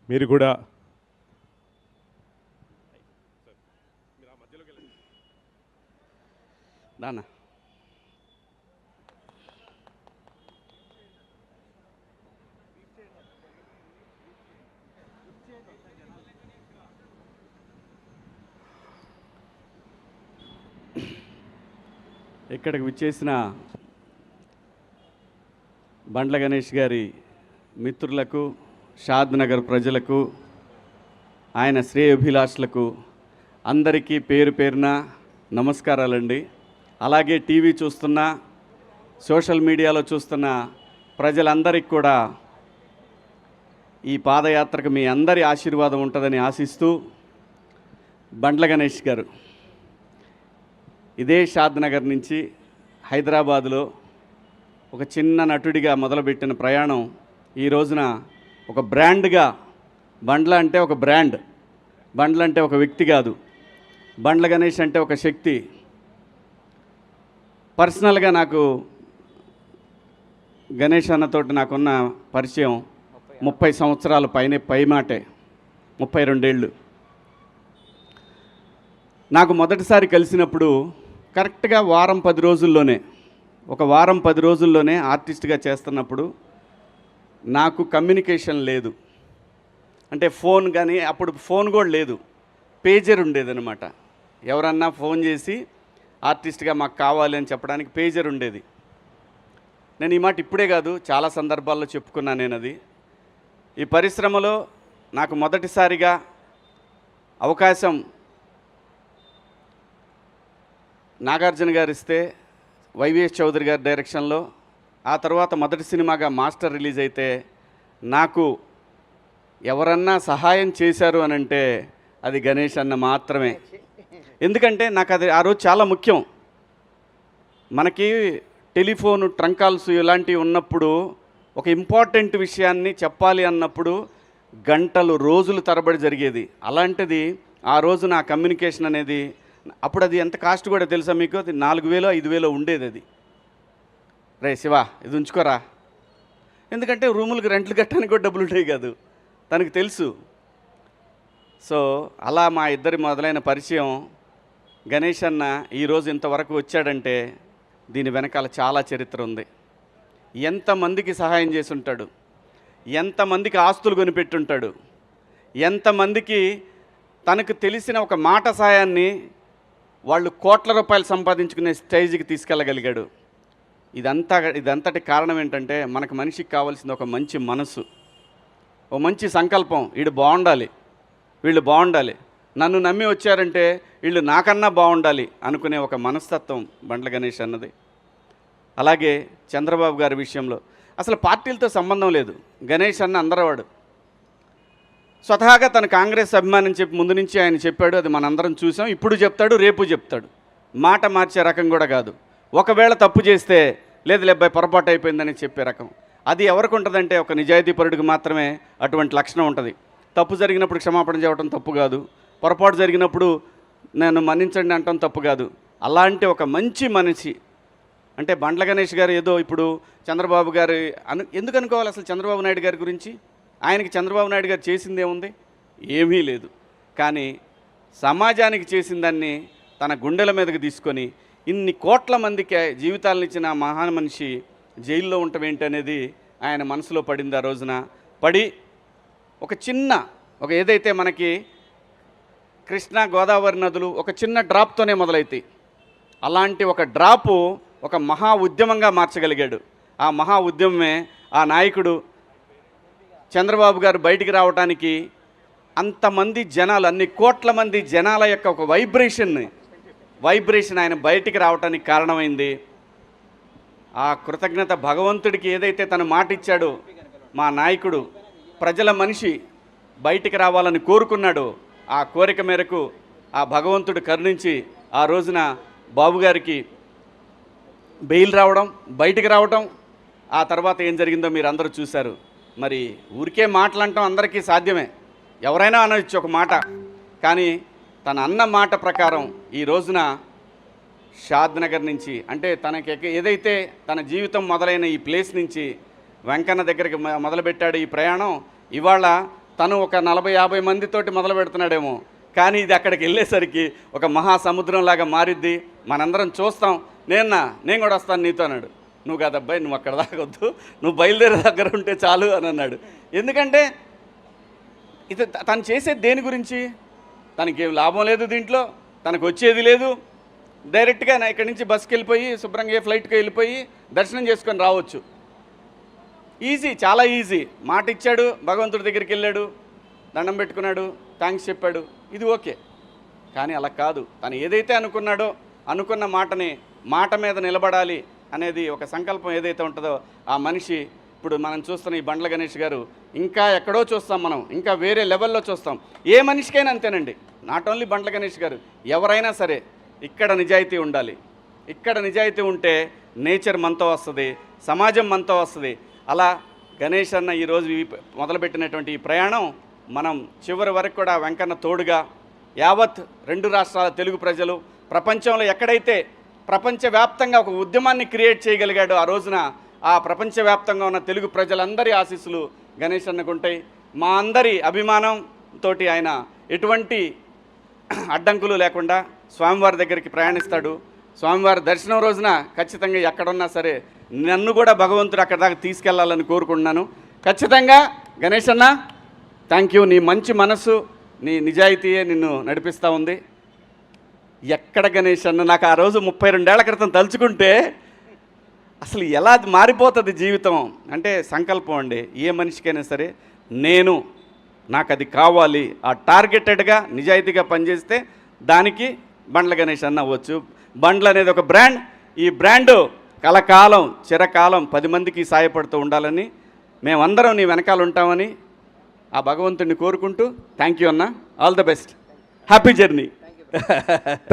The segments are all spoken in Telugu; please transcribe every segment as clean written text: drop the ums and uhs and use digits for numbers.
మీరు కూడా నాన్న ఇక్కడికి విచ్చేసిన బండ్ల గణేష్ గారి మిత్రులకు, షాద్ నగర్ ప్రజలకు, ఆయన శ్రేయోభిలాషులకు అందరికీ పేరు పేరున నమస్కారాలండి. అలాగే టీవీ చూస్తున్న, సోషల్ మీడియాలో చూస్తున్న ప్రజలందరికీ కూడా ఈ పాదయాత్రకు మీ అందరి ఆశీర్వాదం ఉంటుందని ఆశిస్తూ, బండ్ల గణేష్ గారు ఇదే షాద్ నగర్ నుంచి హైదరాబాదులో ఒక చిన్న నటుడిగా మొదలుపెట్టిన ప్రయాణం ఈ రోజున ఒక బ్రాండ్గా, బండ్ల అంటే ఒక బ్రాండ్, బండ్ల అంటే ఒక వ్యక్తి కాదు, బండ్ల గణేష్ అంటే ఒక శక్తి. పర్సనల్గా నాకు గణేష్ అన్నతోటి నాకున్న పరిచయం 30 సంవత్సరాల పైమాటే, 32 ఏళ్ళు. నాకు మొదటిసారి కలిసినప్పుడు కరెక్ట్గా వారం 10 రోజుల్లోనే, ఒక వారం 10 రోజుల్లోనే ఆర్టిస్ట్గా చేస్తున్నప్పుడు నాకు కమ్యూనికేషన్ లేదు. అంటే ఫోన్ కానీ, అప్పుడు ఫోన్ కూడా లేదు, పేజర్ ఉండేదన్నమాట. ఎవరన్నా ఫోన్ చేసి ఆర్టిస్ట్గా మాకు కావాలి అని చెప్పడానికి పేజర్ ఉండేది. నేను ఈ మాట ఇప్పుడే కాదు, చాలా సందర్భాల్లో చెప్పుకున్నాను నేను. అది ఈ పరిశ్రమలో నాకు మొదటిసారిగా అవకాశం నాగార్జున గారు ఇస్తే, వైవిఎస్ చౌదరి గారి డైరెక్షన్లో, ఆ తర్వాత మొదటి సినిమాగా మాస్టర్ రిలీజ్ అయితే నాకు ఎవరన్నా సహాయం చేశారు అని అంటే అది గణేష్ అన్న మాత్రమే. ఎందుకంటే నాకు అది ఆ రోజు చాలా ముఖ్యం. మనకి టెలిఫోను, ట్రంక్ కాల్స్ ఇలాంటివి ఉన్నప్పుడు ఒక ఇంపార్టెంట్ విషయాన్ని చెప్పాలి అన్నప్పుడు గంటలు, రోజులు తరబడి జరిగేది. అలాంటిది ఆ రోజు నా కమ్యూనికేషన్ అనేది, అప్పుడు అది ఎంత కాస్ట్ కూడా తెలుసా మీకు? అది 4000 5000 ఉండేది. అది రే శివ ఇది ఉంచుకోరా, ఎందుకంటే రూములకు రెంట్లు కట్టడానికి కూడా డబ్బులు ఉంటాయి కాదు, తనకు తెలుసు. సో అలా మా ఇద్దరి మొదలైన పరిచయం. గణేష్ అన్న ఈరోజు ఇంతవరకు వచ్చాడంటే దీని వెనకాల చాలా చరిత్ర ఉంది. ఎంతమందికి సహాయం చేసి ఉంటాడు, ఎంతమందికి ఆస్తులు కొనిపెట్టుంటాడు, ఎంతమందికి తనకు తెలిసిన ఒక మాట సాయాన్ని వాళ్ళు కోట్ల రూపాయలు సంపాదించుకునే స్టేజ్కి తీసుకెళ్ళగలిగాడు. ఇదంతటి కారణం ఏంటంటే మనకు మనిషికి కావాల్సింది ఒక మంచి మనసు, ఒక మంచి సంకల్పం. వీడు బాగుండాలి, వీళ్ళు బాగుండాలి, నన్ను నమ్మి వచ్చారంటే వీళ్ళు నాకన్నా బాగుండాలి అనుకునే ఒక మనస్తత్వం బండ్ల గణేష్ అన్నది. అలాగే చంద్రబాబు గారి విషయంలో అసలు పార్టీలతో సంబంధం లేదు. గణేష్ అన్న అందరవాడు. స్వతహాగా తన కాంగ్రెస్ అభిమానం చెప్పి ముందు నుంచి ఆయన చెప్పాడు, అది మనందరం చూసాం. ఇప్పుడు చెప్తాడు, రేపు చెప్తాడు. మాట మార్చే రకం కూడా కాదు. ఒకవేళ తప్పు చేస్తే లేదు లేబ్బాయి పొరపాటు అయిపోయిందని చెప్పే రకం. అది ఎవరికి ఉంటుందంటే ఒక నిజాయితీపరుడికి మాత్రమే అటువంటి లక్షణం ఉంటుంది. తప్పు జరిగినప్పుడు క్షమాపణ చెప్పడం తప్పు కాదు, పొరపాటు జరిగినప్పుడు నేను మన్నించండి అంటాం తప్పు కాదు. అలాంటి ఒక మంచి మనిషి అంటే బండ్ల గణేష్ గారు. ఏదో ఇప్పుడు చంద్రబాబు గారు ఎందుకు అనుకోవాలి అసలు చంద్రబాబు నాయుడు గారి గురించి? ఆయనకి చంద్రబాబు నాయుడు గారు చేసిందే ఉంది, ఏమీ లేదు. కానీ సమాజానికి చేసిన దాన్ని తన గుండెల మీదకి తీసుకొని ఇన్ని కోట్ల మందికి జీవితాలను ఇచ్చిన మహాన్ మనిషి జైల్లో ఉండటం ఏంటనేది ఆయన మనసులో పడింది. ఆ రోజున పడి ఒక ఏదైతే మనకి కృష్ణా గోదావరి నదులు ఒక చిన్న డ్రాప్తోనే మొదలవుతాయి, అలాంటి ఒక డ్రాపు ఒక మహా ఉద్యమంగా మార్చగలిగాడు. ఆ మహా ఉద్యమమే ఆ నాయకుడు చంద్రబాబు గారు బయటికి రావడానికి అంతమంది జనాలు, అన్ని కోట్ల మంది జనాల యొక్క ఒక వైబ్రేషన్ ఆయన బయటికి రావడానికి కారణమైంది. ఆ కృతజ్ఞత భగవంతుడికి ఏదైతే తను మాట ఇచ్చాడో, మా నాయకుడు ప్రజల మనిషి బయటికి రావాలని కోరుకున్నాడో, ఆ కోరిక మేరకు ఆ భగవంతుడు కరుణించి ఆ రోజున బాబు గారికి బెయిల్ రావడం, బయటికి రావడం. ఆ తర్వాత ఏం జరిగిందో మీరు అందరూ చూశారు. మరి ఊరికే మాటలంటాం అందరికీ సాధ్యమే, ఎవరైనా అనొచ్చు ఒక మాట. కానీ తన అన్న మాట ప్రకారం ఈ రోజున షాద్ నగర్ నుంచి, అంటే తనకి ఏదైతే తన జీవితం మొదలైన ఈ ప్లేస్ నుంచి వెంకన్న దగ్గరికి మొదలుపెట్టాడు ఈ ప్రయాణం. ఇవాళ తను ఒక 40-50 మందితోటి మొదలు పెడుతున్నాడేమో, కానీ ఇది అక్కడికి వెళ్ళేసరికి ఒక మహాసముద్రంలాగా మారిద్ది. మనందరం చూస్తాం. నేను కూడా వస్తాను నీతో అన్నాడు. నువ్వు కాదబ్బాయి, నువ్వు అక్కడ దాకొద్దు, నువ్వు బయలుదేరే దగ్గర ఉంటే చాలు అని అన్నాడు. ఎందుకంటే ఇది తను చేసేది దేని గురించి? తనకి ఏం లాభం లేదు దీంట్లో, తనకు వచ్చేది లేదు. డైరెక్ట్గా ఇక్కడి నుంచి బస్కి వెళ్ళిపోయి శుభ్రంగా ఫ్లైట్కి వెళ్ళిపోయి దర్శనం చేసుకొని రావచ్చు. ఈజీ, చాలా ఈజీ. మాట ఇచ్చాడు, భగవంతుడి దగ్గరికి వెళ్ళాడు, దండం పెట్టుకున్నాడు, థ్యాంక్స్ చెప్పాడు, ఇది ఓకే. కానీ అలా కాదు. తను ఏదైతే అనుకున్నాడో అనుకున్న మాట మీద నిలబడాలి అనేది ఒక సంకల్పం ఏదైతే ఉంటుందో ఆ మనిషి, ఇప్పుడు మనం చూస్తున్న ఈ బండ్ల గణేష్ గారు ఇంకా ఎక్కడో చూస్తాం, మనం ఇంకా వేరే లెవెల్లో చూస్తాం. ఏ మనిషికైనా అంతేనండి, నాట్ ఓన్లీ బండ్ల గణేష్ గారు, ఎవరైనా సరే ఇక్కడ నిజాయితీ ఉండాలి. ఇక్కడ నిజాయితీ ఉంటే నేచర్ మనతో వస్తుంది, సమాజం మనతో వస్తుంది. అలా గణేష్ అన్న ఈరోజు మొదలుపెట్టినటువంటి ఈ ప్రయాణం మనం చివరి వరకు కూడా వెంకన్న తోడుగా యావత్ 2 రాష్ట్రాల తెలుగు ప్రజలు ప్రపంచంలో ఎక్కడైతే ప్రపంచవ్యాప్తంగా ఒక ఉద్యమాన్ని క్రియేట్ చేయగలిగాడో ఆ రోజున ఆ ప్రపంచవ్యాప్తంగా ఉన్న తెలుగు ప్రజలందరి ఆశీస్సులు గణేష్ అన్నకుంటాయి. మా అందరి అభిమానంతో ఆయన ఎటువంటి అడ్డంకులు లేకుండా స్వామివారి దగ్గరికి ప్రయాణిస్తాడు. స్వామివారి దర్శనం రోజున ఖచ్చితంగా ఎక్కడున్నా సరే నన్ను కూడా భగవంతుడు అక్కడ దాకా తీసుకెళ్లాలని కోరుకుంటున్నాను. ఖచ్చితంగా గణేష్ అన్న, థ్యాంక్ యూ. నీ మంచి మనసు, నీ నిజాయితీయే నిన్ను నడిపిస్తూ ఉంది. ఎక్కడ గణేష్ అన్న, నాకు ఆ రోజు 32 ఏళ్ల క్రితం తలుచుకుంటే అసలు ఎలా మారిపోతుంది జీవితం అంటే సంకల్పం అండి. ఏ మనిషికైనా సరే నాకు అది కావాలి, ఆ టార్గెటెడ్గా నిజాయితీగా పనిచేస్తే దానికి బండ్ల గణేష్ అన్న అవ్వచ్చు. బండ్లు అనేది ఒక బ్రాండ్. ఈ బ్రాండు కలకాలం చిరకాలం 10 మందికి సాయపడుతూ ఉండాలని మేమందరం నీ వెనకాల ఉంటామని ఆ భగవంతుడిని కోరుకుంటూ థ్యాంక్ యూ అన్న, all the best, happy journey.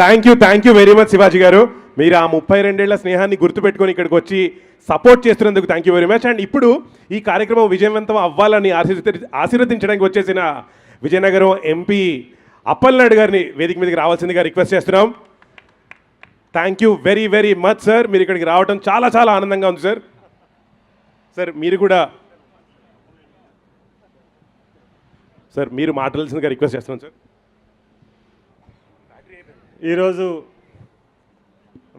Thank you very much Shivaji గారు. మీరు ఆ 32 ఏళ్ల స్నేహాన్ని గుర్తుపెట్టుకొని ఇక్కడికి వచ్చి సపోర్ట్ చేస్తున్నందుకు thank you very much. And ఇప్పుడు ఈ కార్యక్రమం విజయవంతం అవ్వాలని ఆశీర్వదించడానికి వచ్చేసిన విజయనగరం ఎంపీ అప్పలనాయుడు గారిని వేదిక మీదకి రావాల్సిందిగా రిక్వెస్ట్ చేస్తున్నాం. Thank you very very much sir. మీరు ఇక్కడికి రావడం చాలా చాలా ఆనందంగా ఉంది సార్. సార్ మీరు మాట్లాడాల్సిందిగా రిక్వెస్ట్ చేస్తున్నాం సార్. ఈరోజు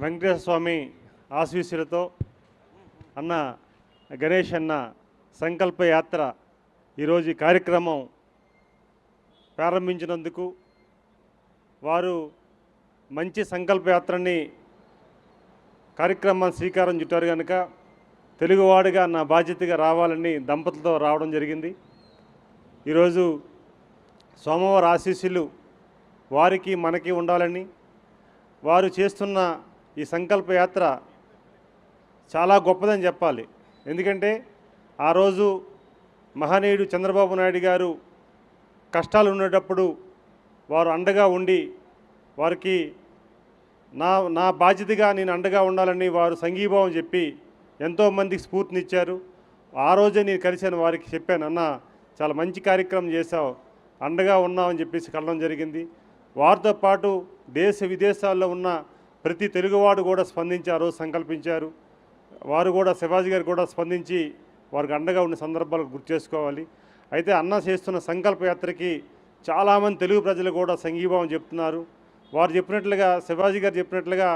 వెంకటేశ్వర స్వామి ఆశీస్సులతో అన్న గణేష్ అన్న సంకల్ప యాత్ర ఈరోజు ఈ కార్యక్రమం ప్రారంభించినందుకు, వారు మంచి సంకల్ప యాత్రని కార్యక్రమాన్ని శ్రీకారం చుట్టారు కనుక తెలుగువాడిగా నా బాధ్యతగా రావాలని దంపతులతో రావడం జరిగింది. ఈరోజు సోమవారం ఆశీస్సులు వారికి మనకి ఉండాలని, వారు చేస్తున్న ఈ సంకల్ప యాత్ర చాలా గొప్పదని చెప్పాలి. ఎందుకంటే ఆ రోజు మహనీయుడు చంద్రబాబు నాయుడు గారు కష్టాలు ఉండేటప్పుడు వారు అండగా ఉండి వారికి నా బాధ్యతగా నేను అండగా ఉండాలని వారు సంఘీభావం చెప్పి ఎంతోమందికి స్ఫూర్తినిచ్చారు. ఆ రోజే నేను కలిశాను, వారికి చెప్పాను, అన్న చాలా మంచి కార్యక్రమం చేశావు, అండగా ఉన్నామని చెప్పేసి కలవడం జరిగింది. వారితో పాటు దేశ విదేశాల్లో ఉన్న ప్రతి తెలుగువాడు కూడా స్పందించి ఆ రోజు సంకల్పించారు. వారు కూడా శివాజీ గారు కూడా స్పందించి వారికి అండగా ఉన్న సందర్భాలు గుర్తు చేసుకోవాలి. అయితే అన్న చేస్తున్న సంకల్పయాత్రకి చాలామంది తెలుగు ప్రజలు కూడా సంఘీభావం చెప్తున్నారు. వారు చెప్పినట్లుగా, శివాజీ గారు చెప్పినట్లుగా